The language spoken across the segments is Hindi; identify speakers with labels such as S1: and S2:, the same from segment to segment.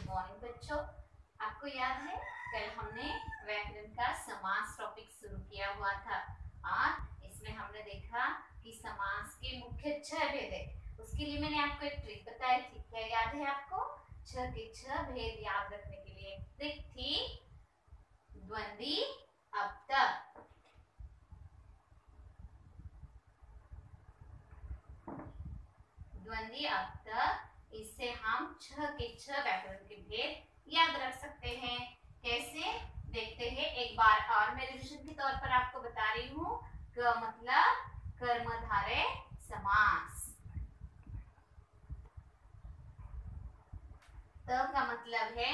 S1: मॉर्निंग बच्चों, आपको याद है कल हमने व्याकरण का समास टॉपिक शुरू किया हुआ था और इसमें हमने देखा कि समास के मुख्य 6 भेद है। उसके लिए मैंने आपको एक ट्रिक बताई थी, क्या याद है आपको? 6 के 6 भेद याद रखने के लिए ट्रिक थी द्वंद्वी अप्तक। द्वंद्वी अप्तक, इससे हम 6 के 6 व्याकरण के भेद याद रख सकते हैं। कैसे देखते हैं एक बार और मैं रिविजन के तौर पर आपको बता रही हूँ। क मतलब कर्मधारय समास, त का मतलब है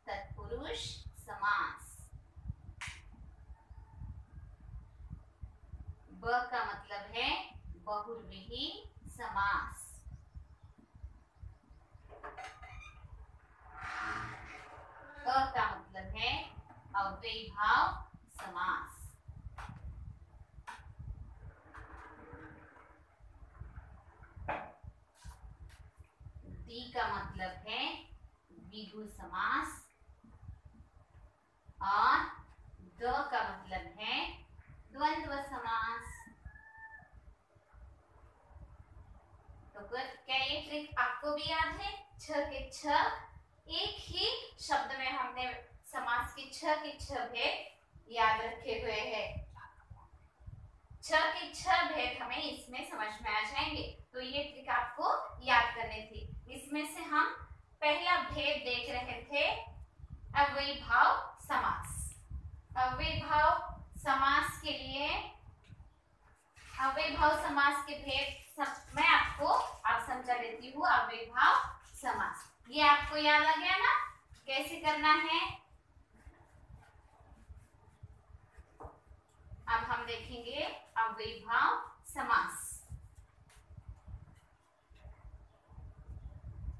S1: तत्पुरुष समास, ब का मतलब है बहुव्रीहि समास, क का मतलब है अव्ययीभाव समास, दी का मतलब है द्विगु समास और द का मतलब है द्वंद्व समास। तो क्या ये ट्रिक आपको भी याद है? 6 के 6 एक ही शब्द में हमने समास के 6 के 6 भेद याद रखे हुए हैं। 6 के 6 भेद हमें इसमें समझ में आ जाएंगे, तो ये ट्रिक आपको याद करनी थी। इसमें से हम पहला भेद देख रहे थे अव्ययीभाव समास। अव्ययीभाव समास के लिए अव्ययीभाव समास के भेद मैं आपको अब समझा देती हूँ। अव्ययीभाव समास ये आपको याद आ गया ना, कैसे करना है? अब हम देखेंगे अव्ययीभाव समास।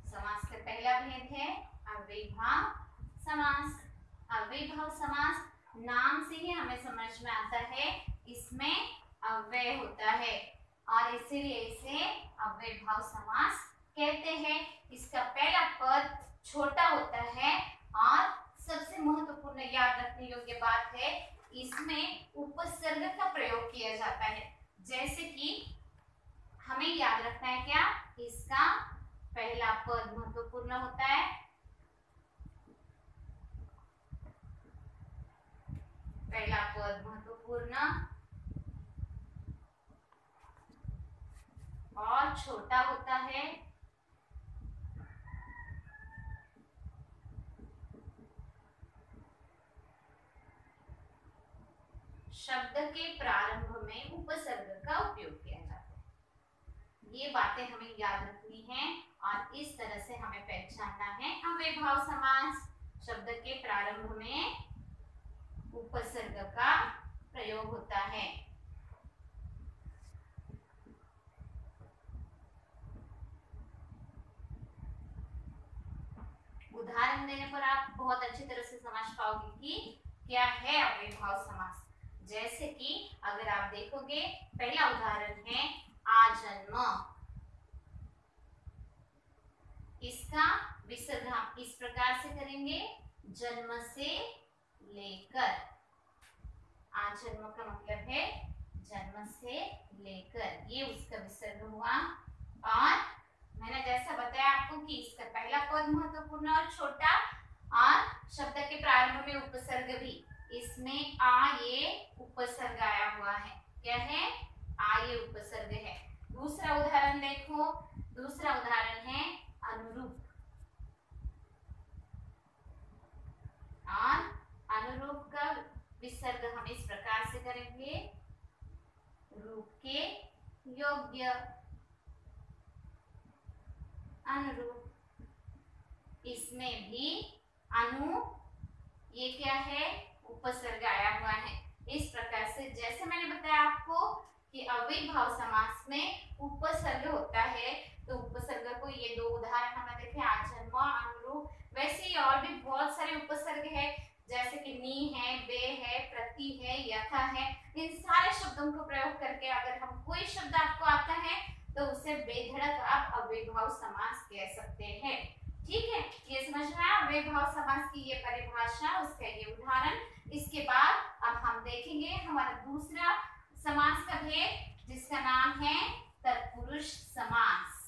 S1: समास का पहला भेद है अव्ययीभाव समास। अव्ययीभाव समास नाम से ही हमें समझ में आता है, इसमें अव्यय होता है और इसीलिए इसे अव्ययीभाव समास कहते हैं। इसका पहला पद छोटा होता है और सबसे महत्वपूर्ण याद रखने योग्य बात है, इसमें उपसर्ग का प्रयोग किया जाता है। जैसे कि हमें याद रखना है क्या? इसका पहला पद महत्वपूर्ण होता है, पहला पद महत्वपूर्ण और छोटा होता है। शब्द के प्रारंभ में उपसर्ग का उपयोग किया जाता है। ये बातें हमें याद रखनी है और इस तरह से हमें पहचानना है अव्ययीभाव समास। शब्द के प्रारंभ में उपसर्ग का प्रयोग होता है। उदाहरण देने पर आप बहुत अच्छी तरह से समझ पाओगे कि क्या है अव्ययीभाव समास। जैसे कि अगर आप देखोगे, पहला उदाहरण है आजन्म। इसका विसर्ग हम इस प्रकार से करेंगे, जन्म से लेकर। आजन्म का मतलब है जन्म से लेकर, ये उसका विसर्ग हुआ। और मैंने जैसा बताया आपको कि इसका पहला पद महत्वपूर्ण और छोटा और शब्द के प्रारंभ में उपसर्ग भी, इसमें आ ये उपसर्ग आया हुआ है। क्या है? आ ये उपसर्ग है। दूसरा उदाहरण देखो, दूसरा उदाहरण है अनुरूप। और अनुरूप का विसर्ग हम इस प्रकार से करेंगे, रूप के योग्य। अनुरूप, इसमें भी अनु ये क्या है? उपसर्ग आया हुआ है। इस प्रकार से जैसे मैंने बताया आपको कि अव्ययीभाव समास में उपसर्ग होता है, तो उपसर्ग को ये दो उदाहरण हमने देखे, आजन्म, अनुरूप। वैसे ही और भी बहुत सारे उपसर्ग है, जैसे कि नी है, बे है, प्रति है, यथा है। इन सारे शब्दों को प्रयोग करके अगर हम कोई शब्द आपको आता है तो उसे बेधड़क आप अव्ययीभाव समास कह सकते हैं। ठीक है, ये समझ में आया अव्ययीभाव समास की ये परिभाषा, उसका ये उदाहरण। इसके बाद अब हम देखेंगे हमारा दूसरा समास का भेद, जिसका नाम है तत्पुरुष समास।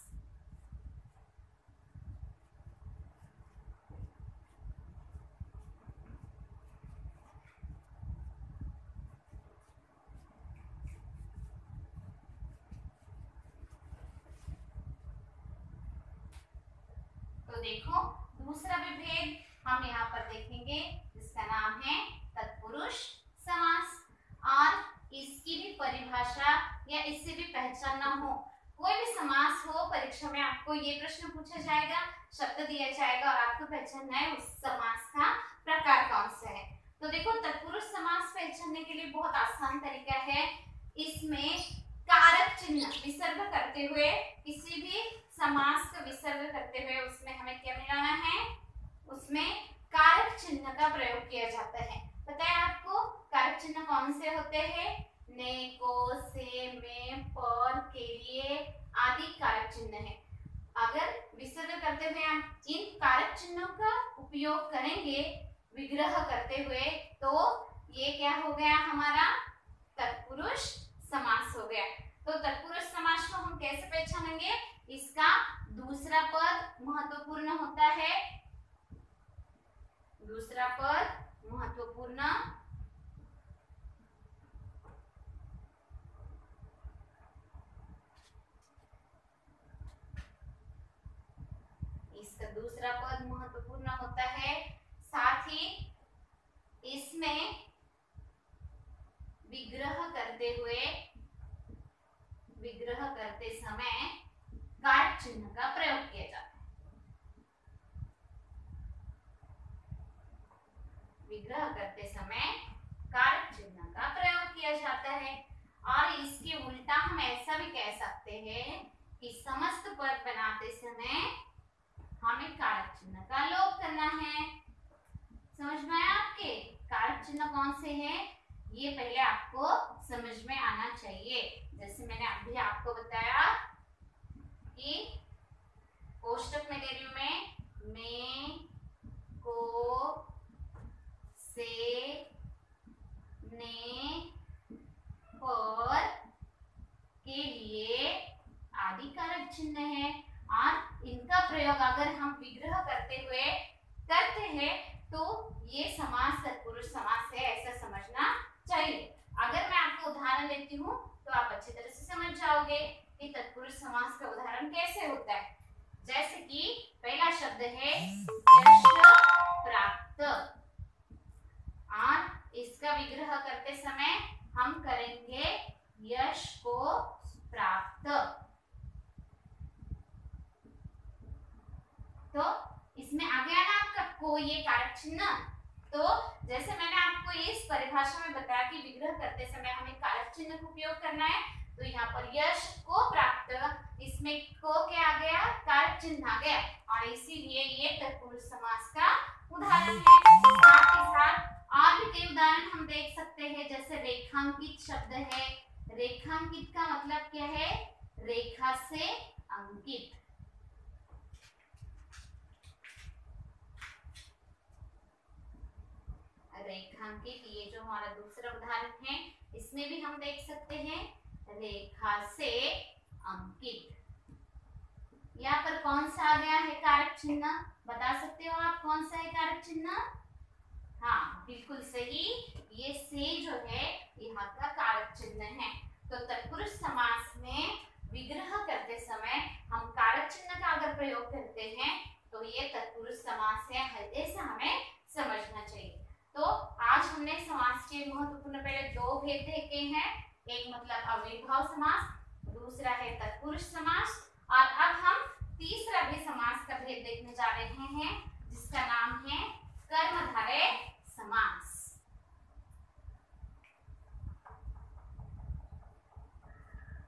S1: तो देखो दूसरा विभेद हम यहाँ पर देखेंगे, जिसका नाम है तत्पुरुष समास। और इसकी भी परिभाषा या इससे भी पहचानना हो, कोई भी समास हो, परीक्षा में आपको ये प्रश्न पूछा जाएगा, शब्द दिया जाएगा और आपको पहचानना है उस समास का प्रकार कौन सा है। तो देखो तत्पुरुष समास पहचानने के लिए बहुत आसान तरीका है। इसमें कारक चिन्ह विसर्ग करते हुए, किसी भी समास का विसर्ग करते हुए उसमें हमें क्या मिलाना है, उसमें कारक चिन्ह का प्रयोग किया जाता है। पता है आपको कारक चिन्ह कौन से होते हैं? ने, को, से, में, पर, के लिए आदि कारक चिन्ह है। अगर विसर्ग करते हुए हम इन कारक चिन्हों का उपयोग करेंगे विग्रह करते हुए, तो ये क्या हो गया हमारा तत्पुरुष समास हो गया। तो तत्पुरुष समास को हम कैसे पहचानेंगे? इसका दूसरा पद महत्वपूर्ण होता है, दूसरा पद महत्वपूर्ण, इसका दूसरा पद महत्वपूर्ण होता है। साथ ही इसमें विग्रह करते हुए, विग्रह करते समय कारक चिन्ह का प्रयोग किया जाता है। विग्रह करते समय कारक चिन्ह का प्रयोग किया जाता है। और इसके उल्टा हम ऐसा भी कह सकते हैं कि समस्त पद बनाते समय हमें कारक चिन्ह का लोप करना है। समझ में आया आपके कारक चिन्ह कौन से हैं? ये पहले आपको समझ में आना चाहिए। जैसे मैंने अभी आपको बताया कि कोष्टक में ले रही हूं मैं, को, से, ने, पर, के लिए आदि कारक चिन्ह है। और इनका प्रयोग अगर हम विग्रह करते हुए करते हैं तो ये समास तत्पुरुष समास है, ऐसा समझना चाहिए। अगर मैं आपको उदाहरण देती हूँ तो आप अच्छी तरह से समझ जाओगे कि तत्पुरुष समास का उदाहरण कैसे होता है। जैसे कि पहला शब्द है यश प्राप्त, और इसका विग्रह करते समय हम करेंगे यश को प्राप्त। तो इसमें आ गया ना आपका को, ये कारक चिन्ह। तो जैसे मैंने आपको इस परिभाषा में बताया कि विग्रह करते समय हमें कारक चिन्ह का उपयोग करना है, तो यहाँ पर यश को प्राप्त, इसमें को क्या आ गया? कारक चिन्ह आ गया, और इसीलिए ये तत्पुरुष समास का उदाहरण है। साथ ही साथ और भी कई उदाहरण हम देख सकते हैं, जैसे रेखांकित शब्द है। रेखांकित का मतलब क्या है? रेखा से अंकित। रेखांकित ये जो हमारा दूसरा उदाहरण है, इसमें भी हम देख सकते हैं रेखा से अंकित। यहाँ पर कौन सा आ गया है कारक चिन्ह? बता सकते हो आप कौन सा है कारक चिन्ह? हाँ बिल्कुल सही, ये से जो है यहाँ का कारक चिन्ह है। तो तत्पुरुष समास में विग्रह करते समय हम कारक चिन्ह का अगर प्रयोग करते हैं तो ये तत्पुरुष समास है, ऐसा हमें समझना चाहिए। तो आज हमने समास के महत्वपूर्ण पहले दो भेद देखे हैं, एक मतलब अव्ययीभाव समास, दूसरा है तत्पुरुष समास, और अब हम तीसरा भी समास का भेद देखने जा रहे हैं, जिसका नाम है कर्मधारय समास।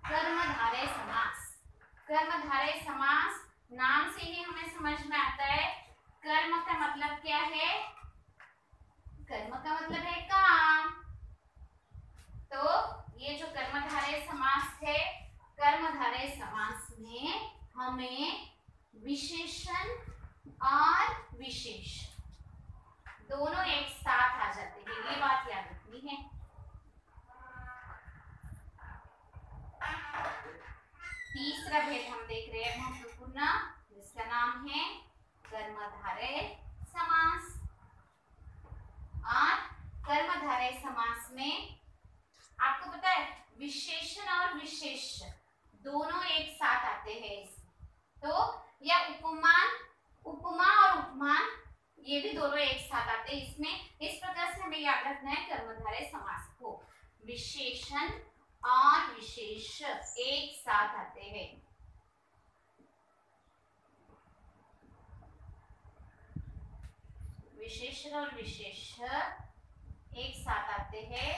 S1: कर्मधारय समास, कर्मधारय समास नाम से ही हमें समझ में आता है कर्म का मतलब क्या है? कर्म का मतलब है काम। तो ये जो कर्मधारय समास है, कर्मधारय समास में हमें विशेषण और दूसरा भेद हम देख रहे हैं महत्वपूर्ण, जिसका नाम है कर्मधारय समास। और कर्मधारय समास में आपको पता है विशेषण और विशेष्य दोनों एक साथ आते हैं इसमें। तो या उपमान, उपमा और उपमान ये भी दोनों एक साथ आते हैं इसमें। इस प्रकार से हमें याद रखना है कर्मधारय समास को, विशेषण और विशेष्य एक साथ आते हैं। विशेषण और विशेष्य एक साथ आते हैं।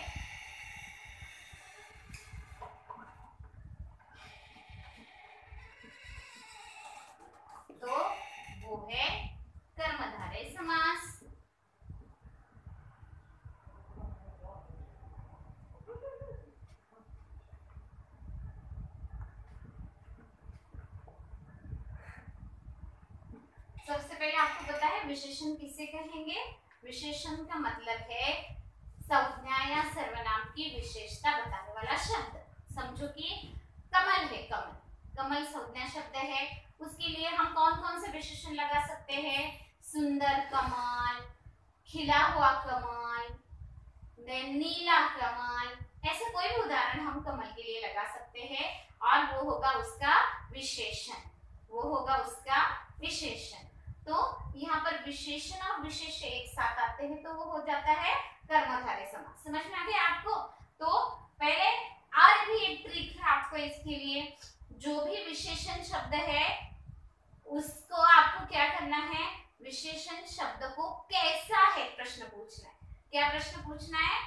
S1: तो वो है कर्मधारय समास। सबसे पहले आपको पता है विशेषण किसे कहेंगे? विशेषण का मतलब है संज्ञा या सर्वनाम की विशेषता बताने वाला शब्द। समझो कि कमल है, कमल, कमल संज्ञा शब्द है, उसके लिए हम कौन कौन से विशेषण लगा सकते हैं? सुंदर कमल, खिला हुआ कमल, नीला कमल, ऐसे कोई भी उदाहरण हम कमल के लिए लगा सकते हैं और वो होगा उसका विशेषण, वो होगा उसका विशेषण। तो यहाँ पर विशेषण और विशेष्य एक साथ आते हैं तो वो हो जाता है कर्मधारय समास। समझ में आ गया आपको? तो पहले और भी एक ट्रिक है आपको इसके लिए, जो भी विशेषण शब्द है उसको आपको क्या करना है? विशेषण शब्द को कैसा है प्रश्न पूछना है। क्या प्रश्न पूछना है?